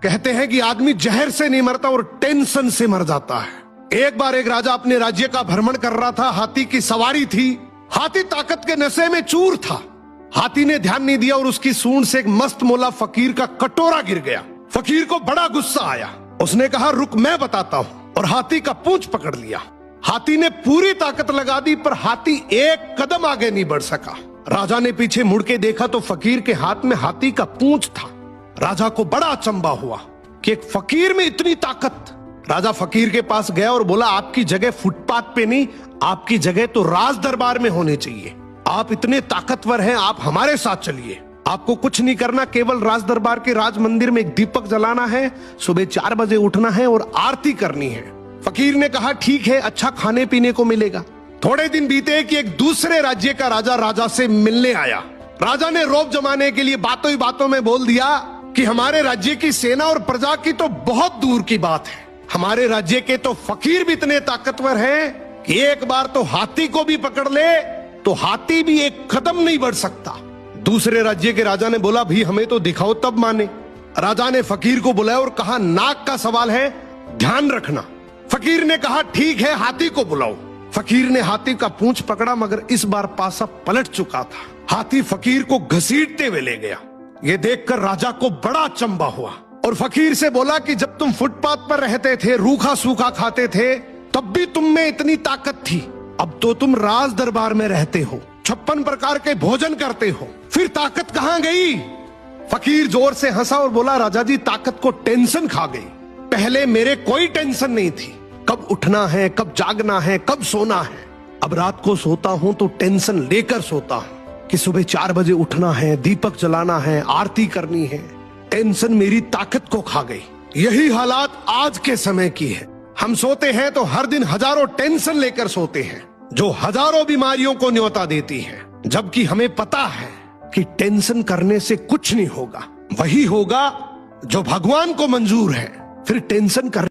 कहते हैं कि आदमी जहर से नहीं मरता और टेंशन से मर जाता है। एक बार एक राजा अपने राज्य का भ्रमण कर रहा था। हाथी की सवारी थी। हाथी ताकत के नशे में चूर था। हाथी ने ध्यान नहीं दिया और उसकी सूंड से एक मस्त मोला फकीर का कटोरा गिर गया। फकीर को बड़ा गुस्सा आया। उसने कहा, रुक मैं बताता हूं, और हाथी का पूंछ पकड़ लिया। हाथी ने पूरी ताकत लगा दी पर हाथी एक कदम आगे नहीं बढ़ सका। राजा ने पीछे मुड़ के देखा तो फकीर के हाथ में हाथी का पूंछ था। राजा को बड़ा अचंभा हुआ कि एक फकीर में इतनी ताकत। राजा फकीर के पास गया और बोला, आपकी जगह फुटपाथ पे नहीं, आपकी जगह तो राज दरबार में होनी चाहिए। आप इतने ताकतवर हैं, आप हमारे साथ चलिए। आपको कुछ नहीं करना, केवल राज दरबार के राज मंदिर में एक दीपक जलाना है, सुबह 4 बजे उठना है और आरती करनी है। फकीर ने कहा, ठीक है, अच्छा खाने पीने को मिलेगा। थोड़े दिन बीते कि एक दूसरे राज्य का राजा से मिलने आया। राजा ने रौब जमाने के लिए बातों ही बातों में बोल दिया कि हमारे राज्य की सेना और प्रजा की तो बहुत दूर की बात है। हमारे राज्य के तो फकीर भी इतने ताकतवर हैं कि एक बार तो हाथी को भी पकड़ ले तो हाथी भी एक कदम नहीं बढ़ सकता। दूसरे राज्य के राजा ने बोला, भी हमें तो दिखाओ तब माने। राजा ने फकीर को बुलाया और कहा, नाक का सवाल है, ध्यान रखना। फकीर ने कहा, ठीक है, हाथी को बुलाओ। फकीर ने हाथी का पूंछ पकड़ा मगर इस बार पासा पलट चुका था। हाथी फकीर को घसीटते हुए ले गया। ये देखकर राजा को बड़ा अचंभा हुआ और फकीर से बोला कि जब तुम फुटपाथ पर रहते थे, रूखा सूखा खाते थे, तब भी तुम में इतनी ताकत थी। अब तो तुम राज दरबार में रहते हो, 56 प्रकार के भोजन करते हो, फिर ताकत कहां गई? फकीर जोर से हंसा और बोला, राजा जी, ताकत को टेंशन खा गई। पहले मेरे कोई टेंशन नहीं थी, कब उठना है, कब जागना है, कब सोना है। अब रात को सोता हूं तो टेंशन लेकर सोता हूं कि सुबह 4 बजे उठना है, दीपक जलाना है, आरती करनी है। टेंशन मेरी ताकत को खा गई। यही हालात आज के समय की है। हम सोते हैं तो हर दिन हजारों टेंशन लेकर सोते हैं जो हजारों बीमारियों को न्योता देती है, जबकि हमें पता है कि टेंशन करने से कुछ नहीं होगा। वही होगा जो भगवान को मंजूर है। फिर टेंशन कर